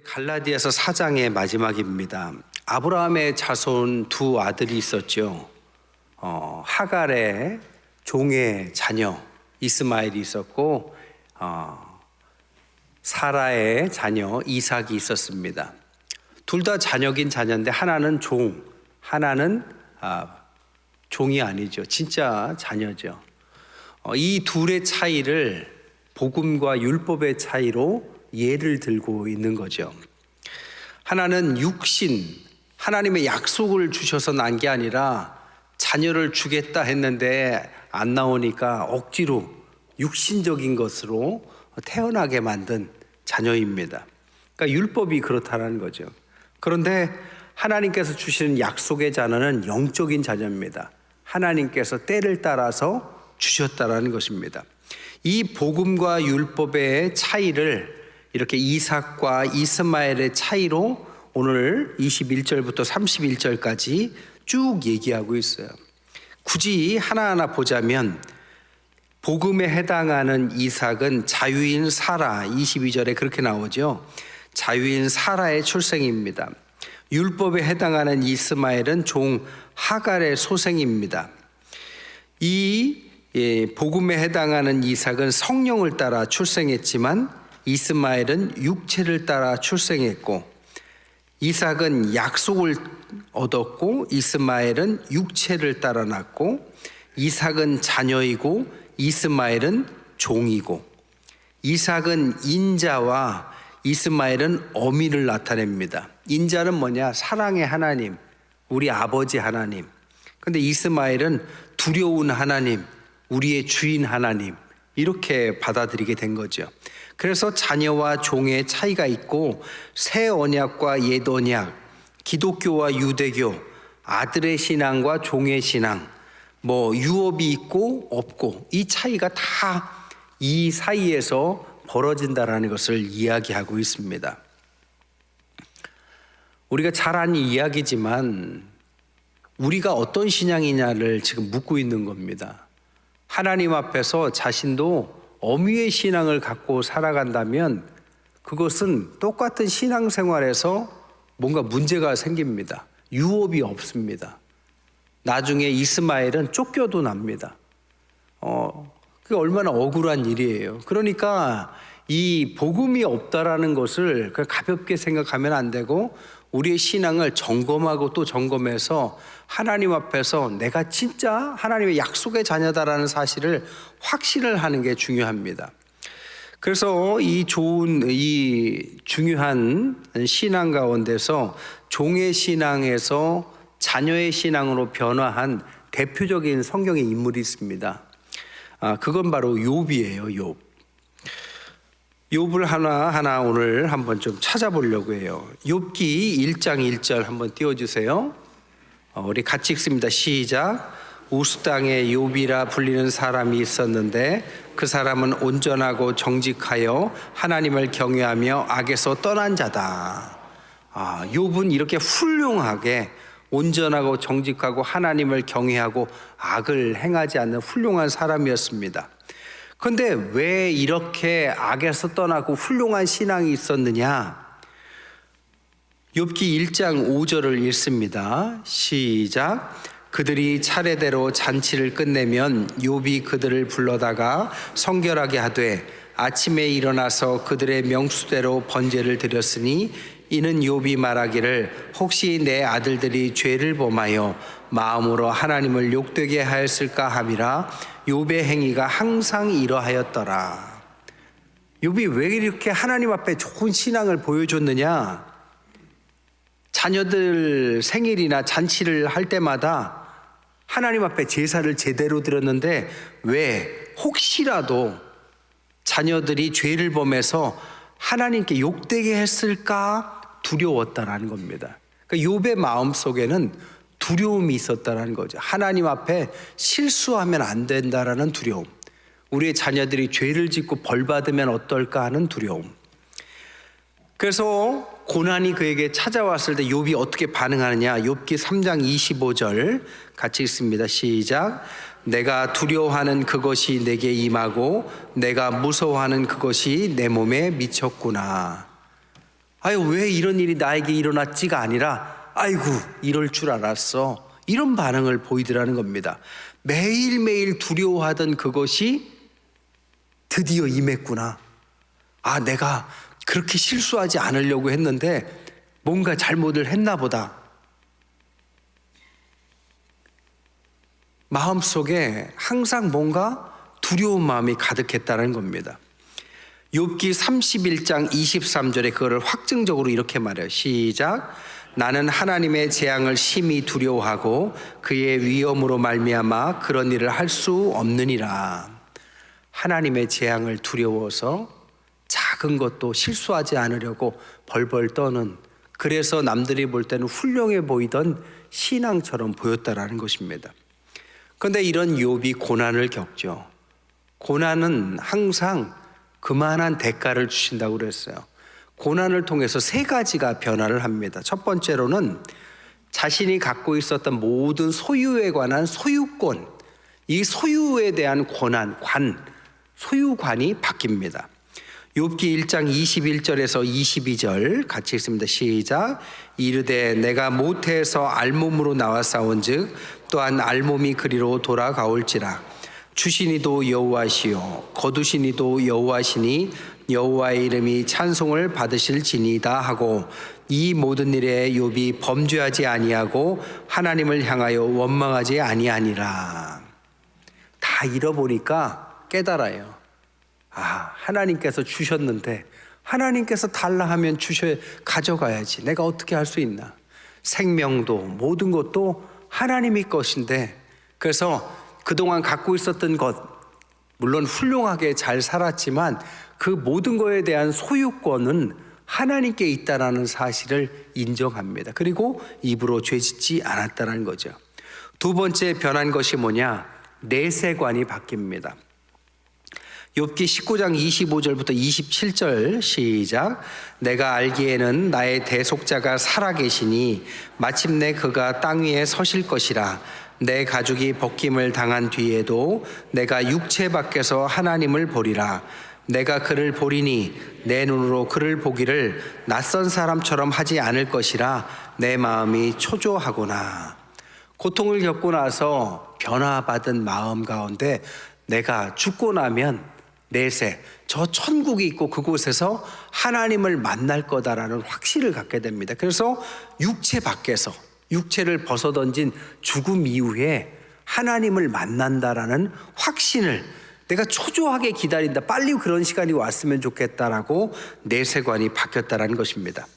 갈라디아서 4장의 마지막입니다. 아브라함의 자손 두 아들이 있었죠. 하갈의 종의 자녀 이스마엘이 있었고 사라의 자녀 이삭이 있었습니다. 둘 다 자녀긴 자녀인데 하나는 종, 하나는 종이 아니죠. 진짜 자녀죠. 이 둘의 차이를 복음과 율법의 차이로 예를 들고 있는 거죠. 하나는 육신, 하나님의 약속을 주셔서 난 게 아니라 자녀를 주겠다 했는데 안 나오니까 억지로 육신적인 것으로 태어나게 만든 자녀입니다. 그러니까 율법이 그렇다는 거죠. 그런데 하나님께서 주시는 약속의 자녀는 영적인 자녀입니다. 하나님께서 때를 따라서 주셨다라는 것입니다. 이 복음과 율법의 차이를 이렇게 이삭과 이스마엘의 차이로 오늘 21절부터 31절까지 쭉 얘기하고 있어요. 굳이 하나하나 보자면 복음에 해당하는 이삭은 자유인 사라, 22절에 그렇게 나오죠. 자유인 사라의 출생입니다. 율법에 해당하는 이스마엘은 종 하갈의 소생입니다. 이 복음에 해당하는 이삭은 성령을 따라 출생했지만 이스마엘은 육체를 따라 출생했고, 이삭은 약속을 얻었고 이스마엘은 육체를 따라 낳고, 이삭은 자녀이고 이스마엘은 종이고, 이삭은 인자와 이스마엘은 어미를 나타냅니다. 인자는 뭐냐? 사랑의 하나님, 우리 아버지 하나님. 근데 이스마엘은 두려운 하나님, 우리의 주인 하나님, 이렇게 받아들이게 된 거죠. 그래서 자녀와 종의 차이가 있고, 새 언약과 옛 언약, 기독교와 유대교, 아들의 신앙과 종의 신앙, 유업이 있고 없고, 이 차이가 다 이 사이에서 벌어진다라는 것을 이야기하고 있습니다. 우리가 잘 아는 이야기지만 우리가 어떤 신앙이냐를 지금 묻고 있는 겁니다. 하나님 앞에서 자신도 어미의 신앙을 갖고 살아간다면 그것은 똑같은 신앙생활에서 뭔가 문제가 생깁니다. 유업이 없습니다. 나중에 이스마엘은 쫓겨도 납니다. 그게 얼마나 억울한 일이에요. 그러니까 이 복음이 없다라는 것을 가볍게 생각하면 안 되고, 우리의 신앙을 점검하고 또 점검해서 하나님 앞에서 내가 진짜 하나님의 약속의 자녀다라는 사실을 확신을 하는 게 중요합니다. 그래서 이 중요한 신앙 가운데서 종의 신앙에서 자녀의 신앙으로 변화한 대표적인 성경의 인물이 있습니다. 그건 바로 욥이에요. 욥을 하나하나 오늘 한번 좀 찾아보려고 해요. 욥기 1장 1절 한번 띄워주세요. 우리 같이 읽습니다. 시작. 우스 땅에 욥이라 불리는 사람이 있었는데 그 사람은 온전하고 정직하여 하나님을 경외하며 악에서 떠난 자다. 욥은 이렇게 훌륭하게 온전하고 정직하고 하나님을 경외하고 악을 행하지 않는 훌륭한 사람이었습니다. 그런데 왜 이렇게 악에서 떠나고 훌륭한 신앙이 있었느냐? 욥기 1장 5절을 읽습니다. 시작. 그들이 차례대로 잔치를 끝내면 욥이 그들을 불러다가 성결하게 하되 아침에 일어나서 그들의 명수대로 번제를 드렸으니 이는 욥이 말하기를 혹시 내 아들들이 죄를 범하여 마음으로 하나님을 욕되게 하였을까 함이라. 욥의 행위가 항상 이러하였더라. 욥이 왜 이렇게 하나님 앞에 좋은 신앙을 보여줬느냐? 자녀들 생일이나 잔치를 할 때마다 하나님 앞에 제사를 제대로 드렸는데 왜 혹시라도 자녀들이 죄를 범해서 하나님께 욕되게 했을까 두려웠다라는 겁니다. 그러니까 욥의 마음속에는 두려움이 있었다는 거죠. 하나님 앞에 실수하면 안 된다라는 두려움, 우리의 자녀들이 죄를 짓고 벌 받으면 어떨까 하는 두려움. 그래서 고난이 그에게 찾아왔을 때 욥이 어떻게 반응하느냐? 욥기 3장 25절 같이 읽습니다. 시작. 내가 두려워하는 그것이 내게 임하고 내가 무서워하는 그것이 내 몸에 미쳤구나. 아유, 왜 이런 일이 나에게 일어났지가 아니라 아이고, 이럴 줄 알았어, 이런 반응을 보이더라는 겁니다. 매일매일 두려워하던 그것이 드디어 임했구나. 아, 내가 그렇게 실수하지 않으려고 했는데 뭔가 잘못을 했나 보다. 마음속에 항상 뭔가 두려운 마음이 가득했다는 겁니다. 욥기 31장 23절에 그거를 확증적으로 이렇게 말해요. 시작. 나는 하나님의 재앙을 심히 두려워하고 그의 위엄으로 말미암아 그런 일을 할 수 없느니라. 하나님의 재앙을 두려워서 작은 것도 실수하지 않으려고 벌벌 떠는, 그래서 남들이 볼 때는 훌륭해 보이던 신앙처럼 보였다라는 것입니다. 그런데 이런 욥이 고난을 겪죠. 고난은 항상 그만한 대가를 주신다고 그랬어요. 고난을 통해서 세 가지가 변화를 합니다. 첫 번째로는 자신이 갖고 있었던 모든 소유에 관한 소유권, 이 소유에 대한 권한, 소유관이 바뀝니다. 욥기 1장 21절에서 22절 같이 읽습니다. 시작. 이르되 내가 모태에서 알몸으로 나와 싸운즉 또한 알몸이 그리로 돌아가올지라. 주시니도 여호와시요 거두시니도 여호와시니 여호와의 이름이 찬송을 받으실지니이다 하고, 이 모든 일에 욥이 범죄하지 아니하고 하나님을 향하여 원망하지 아니하니라. 다 잃어보니까 깨달아요. 아, 하나님께서 주셨는데 하나님께서 달라 하면 가져가야지. 내가 어떻게 할 수 있나. 생명도 모든 것도 하나님이 것인데, 그래서 그동안 갖고 있었던 것, 물론 훌륭하게 잘 살았지만 그 모든 것에 대한 소유권은 하나님께 있다라는 사실을 인정합니다. 그리고 입으로 죄짓지 않았다는 거죠. 두 번째 변한 것이 뭐냐? 내세관이 바뀝니다. 욥기 19장 25절부터 27절 시작. 내가 알기에는 나의 대속자가 살아계시니 마침내 그가 땅 위에 서실 것이라. 내 가죽이 벗김을 당한 뒤에도 내가 육체 밖에서 하나님을 보리라. 내가 그를 보리니 내 눈으로 그를 보기를 낯선 사람처럼 하지 않을 것이라. 내 마음이 초조하구나. 고통을 겪고 나서 변화받은 마음 가운데 내가 죽고 나면 내세 저 천국이 있고 그곳에서 하나님을 만날 거다라는 확신을 갖게 됩니다. 그래서 육체 밖에서, 육체를 벗어던진 죽음 이후에 하나님을 만난다라는 확신을, 내가 초조하게 기다린다, 빨리 그런 시간이 왔으면 좋겠다라고 내세관이 바뀌었다라는 것입니다.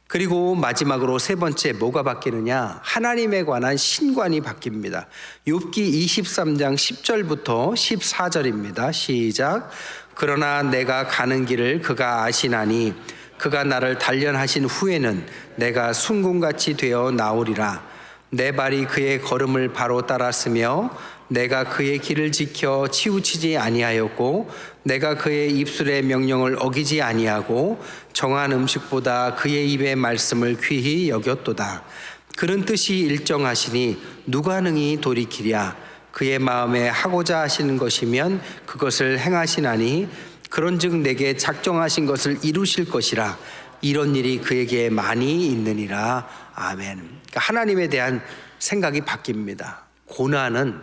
그리고 마지막으로 세 번째 뭐가 바뀌느냐? 하나님에 관한 신관이 바뀝니다. 욥기 23장 10절부터 14절입니다. 시작. 그러나 내가 가는 길을 그가 아시나니 그가 나를 단련하신 후에는 내가 순금같이 되어 나오리라. 내 발이 그의 걸음을 바로 따랐으며 내가 그의 길을 지켜 치우치지 아니하였고 내가 그의 입술의 명령을 어기지 아니하고 정한 음식보다 그의 입의 말씀을 귀히 여겼도다. 그런 뜻이 일정하시니 누가 능히 돌이키랴. 그의 마음에 하고자 하시는 것이면 그것을 행하시나니 그런즉 내게 작정하신 것을 이루실 것이라. 이런 일이 그에게 많이 있느니라. 아멘. 그러니까 하나님에 대한 생각이 바뀝니다. 고난은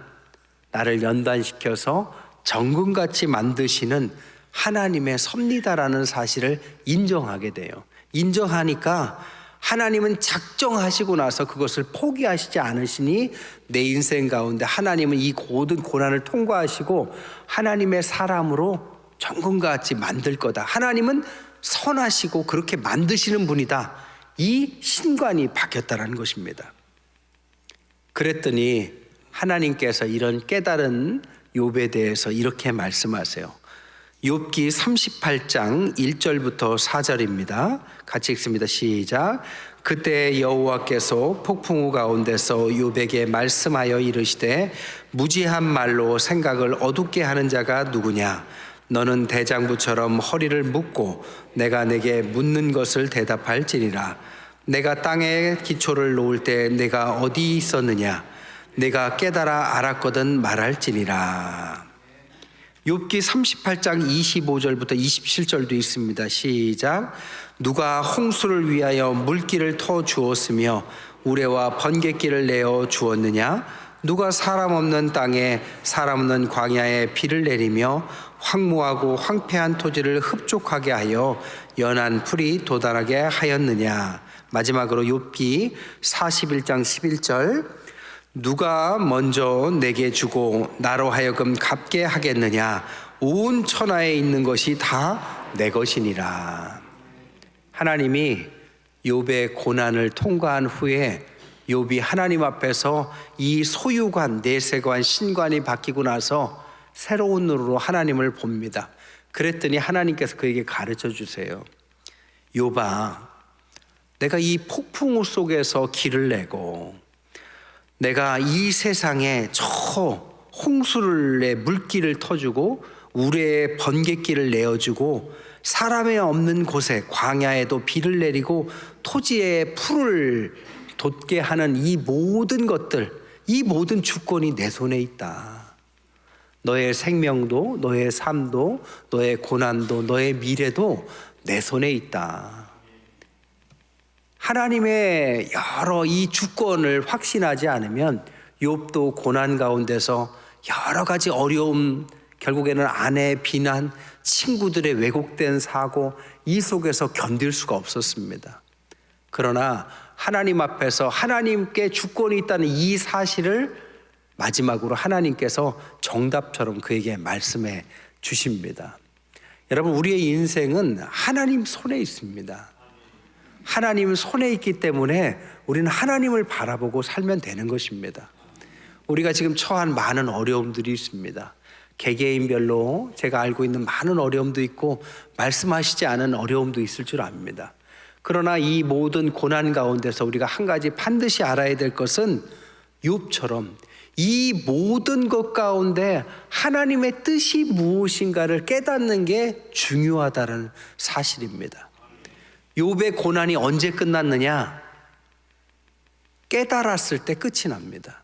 나를 연단시켜서 정금같이 만드시는 하나님의 섭리다라는 사실을 인정하게 돼요. 인정하니까 하나님은 작정하시고 나서 그것을 포기하시지 않으시니 내 인생 가운데 하나님은 이 모든 고난을 통과하시고 하나님의 사람으로 정금같이 만들 거다. 하나님은 선하시고 그렇게 만드시는 분이다. 이 신관이 바뀌었다는 것입니다. 그랬더니 하나님께서 이런 깨달은 욥에 대해서 이렇게 말씀하세요. 욥기 38장 1절부터 4절입니다. 같이 읽습니다. 시작. 그때 여호와께서 폭풍우 가운데서 욥에게 말씀하여 이르시되 무지한 말로 생각을 어둡게 하는 자가 누구냐? 너는 대장부처럼 허리를 묶고 내가 내게 묻는 것을 대답할지니라. 내가 땅에 기초를 놓을 때 내가 어디 있었느냐? 내가 깨달아 알았거든 말할지니라. 욥기 38장 25절부터 27절도 있습니다. 시작. 누가 홍수를 위하여 물길을 터 주었으며 우레와 번갯길을 내어 주었느냐? 누가 사람 없는 땅에 사람 없는 광야에 비를 내리며 황무하고 황폐한 토지를 흡족하게 하여 연한 풀이 돋아나게 하였느냐? 마지막으로 욥기 41장 11절. 누가 먼저 내게 주고 나로 하여금 갚게 하겠느냐? 온 천하에 있는 것이 다 내 것이니라. 하나님이 욥의 고난을 통과한 후에 욥이 하나님 앞에서 이 소유관, 내세관, 신관이 바뀌고 나서 새로운 눈으로 하나님을 봅니다. 그랬더니 하나님께서 그에게 가르쳐 주세요. 욥아, 내가 이 폭풍우 속에서 길을 내고 내가 이 세상에 저 홍수를 내 물길을 터주고 우레의 번갯길을 내어주고 사람이 없는 곳에 광야에도 비를 내리고 토지에 풀을 돋게 하는 이 모든 것들, 이 모든 주권이 내 손에 있다. 너의 생명도, 너의 삶도, 너의 고난도, 너의 미래도 내 손에 있다. 하나님의 여러 이 주권을 확신하지 않으면 욥도 고난 가운데서 여러 가지 어려움, 결국에는 아내의 비난, 친구들의 왜곡된 사고, 이 속에서 견딜 수가 없었습니다. 그러나 하나님 앞에서 하나님께 주권이 있다는 이 사실을 마지막으로 하나님께서 정답처럼 그에게 말씀해 주십니다. 여러분, 우리의 인생은 하나님 손에 있습니다. 하나님 손에 있기 때문에 우리는 하나님을 바라보고 살면 되는 것입니다. 우리가 지금 처한 많은 어려움들이 있습니다. 개개인별로 제가 알고 있는 많은 어려움도 있고 말씀하시지 않은 어려움도 있을 줄 압니다. 그러나 이 모든 고난 가운데서 우리가 한 가지 반드시 알아야 될 것은 욥처럼 이 모든 것 가운데 하나님의 뜻이 무엇인가를 깨닫는 게 중요하다는 사실입니다. 욥의 고난이 언제 끝났느냐? 깨달았을 때 끝이 납니다.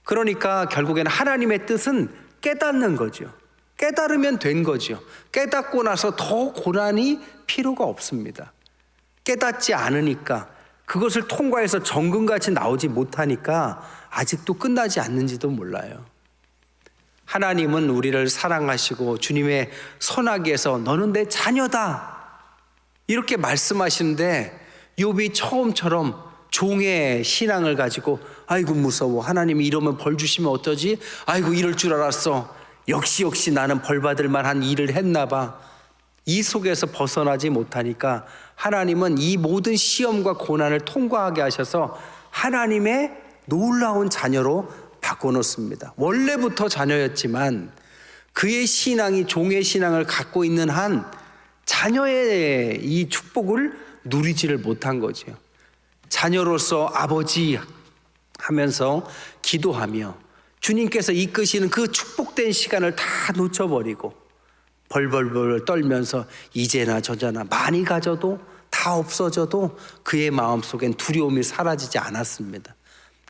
그러니까 결국에는 하나님의 뜻은 깨닫는 거죠. 깨달으면 된 거죠. 깨닫고 나서 더 고난이 필요가 없습니다. 깨닫지 않으니까, 그것을 통과해서 정금같이 나오지 못하니까 아직도 끝나지 않는지도 몰라요. 하나님은 우리를 사랑하시고 주님의 선하기에서 너는 내 자녀다 이렇게 말씀하시는데, 욥이 처음처럼 종의 신앙을 가지고 아이고 무서워, 하나님이 이러면 벌 주시면 어떠지? 아이고 이럴 줄 알았어. 역시 나는 벌 받을 만한 일을 했나 봐. 이 속에서 벗어나지 못하니까 하나님은 이 모든 시험과 고난을 통과하게 하셔서 하나님의 놀라운 자녀로 바꿔놓습니다. 원래부터 자녀였지만 그의 신앙이 종의 신앙을 갖고 있는 한 자녀의 이 축복을 누리지를 못한 거죠. 자녀로서 아버지 하면서 기도하며 주님께서 이끄시는 그 축복된 시간을 다 놓쳐버리고 벌벌벌 떨면서 이제나 저제나 많이 가져도 다 없어져도 그의 마음속엔 두려움이 사라지지 않았습니다.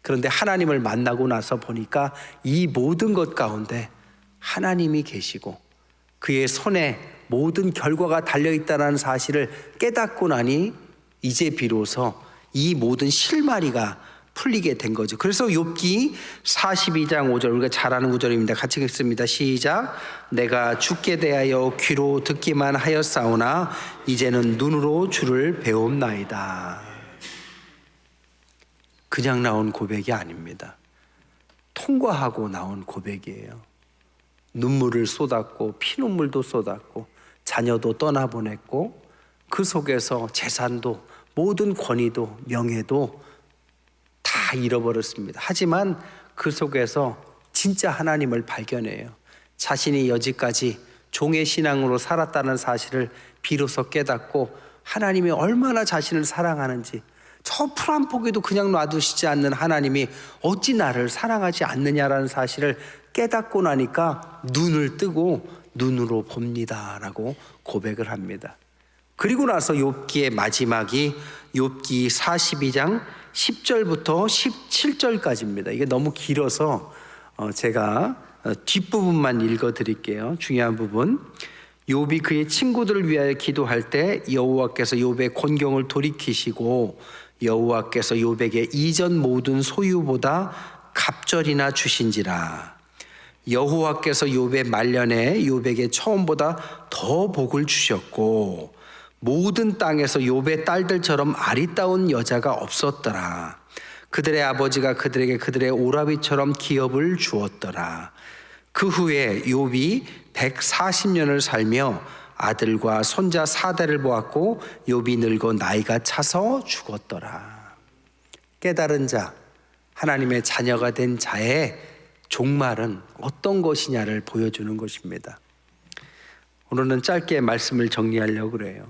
그런데 하나님을 만나고 나서 보니까 이 모든 것 가운데 하나님이 계시고 그의 손에 모든 결과가 달려있다는 사실을 깨닫고 나니 이제 비로소 이 모든 실마리가 풀리게 된 거죠. 그래서 욥기 42장 5절, 우리가 잘 아는 구절입니다. 같이 읽습니다. 시작. 내가 주께 대하여 귀로 듣기만 하였사오나 이제는 눈으로 주를 배움나이다. 그냥 나온 고백이 아닙니다. 통과하고 나온 고백이에요. 눈물을 쏟았고 피눈물도 쏟았고 자녀도 떠나보냈고 그 속에서 재산도 모든 권위도 명예도 다 잃어버렸습니다. 하지만 그 속에서 진짜 하나님을 발견해요. 자신이 여지까지 종의 신앙으로 살았다는 사실을 비로소 깨닫고 하나님이 얼마나 자신을 사랑하는지, 저 풀 한 포기도 그냥 놔두시지 않는 하나님이 어찌 나를 사랑하지 않느냐라는 사실을 깨닫고 나니까 눈을 뜨고 눈으로 봅니다 라고 고백을 합니다. 그리고 나서 욥기의 마지막이 욥기 42장 10절부터 17절까지입니다. 이게 너무 길어서 제가 뒷부분만 읽어드릴게요. 중요한 부분. 욥이 그의 친구들을 위하여 기도할 때 여호와께서 욥의 곤경을 돌이키시고 여호와께서 욥에게 이전 모든 소유보다 갑절이나 주신지라. 여호와께서 욥의 말년에 욥에게 처음보다 더 복을 주셨고 모든 땅에서 욥의 딸들처럼 아리따운 여자가 없었더라. 그들의 아버지가 그들에게 그들의 오라비처럼 기업을 주었더라. 그 후에 욥이 140년을 살며 아들과 손자 4대를 보았고 욥이 늙어 나이가 차서 죽었더라. 깨달은 자, 하나님의 자녀가 된 자의 종말은 어떤 것이냐를 보여주는 것입니다. 오늘은 짧게 말씀을 정리하려고 그래요.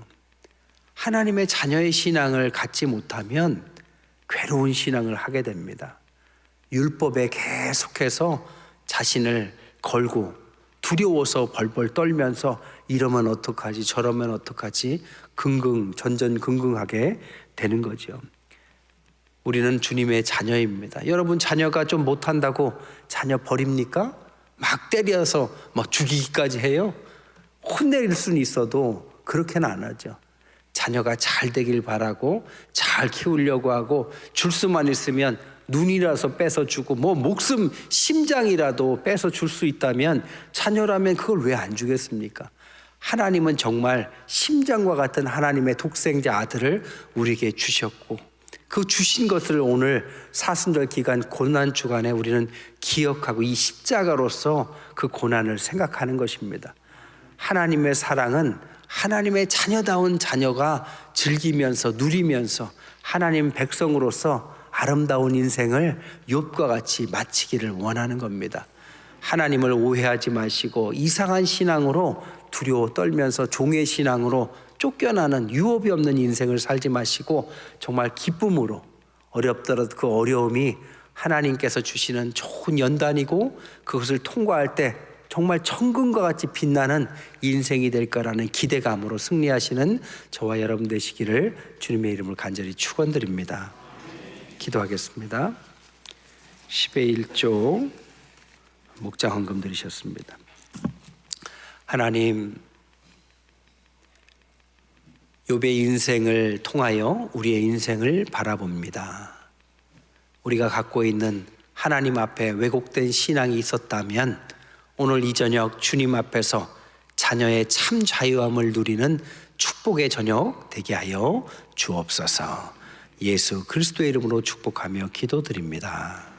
하나님의 자녀의 신앙을 갖지 못하면 괴로운 신앙을 하게 됩니다. 율법에 계속해서 자신을 걸고 두려워서 벌벌 떨면서 이러면 어떡하지 저러면 어떡하지 전전긍긍하게 되는 거죠. 우리는 주님의 자녀입니다. 여러분 자녀가 좀 못한다고 자녀 버립니까? 막 때려서 막 죽이기까지 해요? 혼낼 수는 있어도 그렇게는 안 하죠. 자녀가 잘 되길 바라고 잘 키우려고 하고 줄 수만 있으면 눈이라서 뺏어 주고 목숨 심장이라도 뺏어 줄 수 있다면 자녀라면 그걸 왜 안 주겠습니까? 하나님은 정말 심장과 같은 하나님의 독생자 아들을 우리에게 주셨고 그 주신 것을 오늘 사순절 기간 고난 주간에 우리는 기억하고 이 십자가로서 그 고난을 생각하는 것입니다. 하나님의 사랑은 하나님의 자녀다운 자녀가 즐기면서 누리면서 하나님 백성으로서 아름다운 인생을 욥과 같이 마치기를 원하는 겁니다. 하나님을 오해하지 마시고 이상한 신앙으로 두려워 떨면서 종의 신앙으로 쫓겨나는 유업이 없는 인생을 살지 마시고 정말 기쁨으로 어렵더라도 그 어려움이 하나님께서 주시는 좋은 연단이고 그것을 통과할 때 정말 천금과 같이 빛나는 인생이 될 거라는 기대감으로 승리하시는 저와 여러분 되시기를 주님의 이름을 간절히 축원드립니다. 기도하겠습니다. 10의 1조 목장 헌금 드리셨습니다. 하나님, 욥의 인생을 통하여 우리의 인생을 바라봅니다. 우리가 갖고 있는 하나님 앞에 왜곡된 신앙이 있었다면 오늘 이 저녁 주님 앞에서 자녀의 참 자유함을 누리는 축복의 저녁 되게 하여 주옵소서. 예수 그리스도의 이름으로 축복하며 기도드립니다.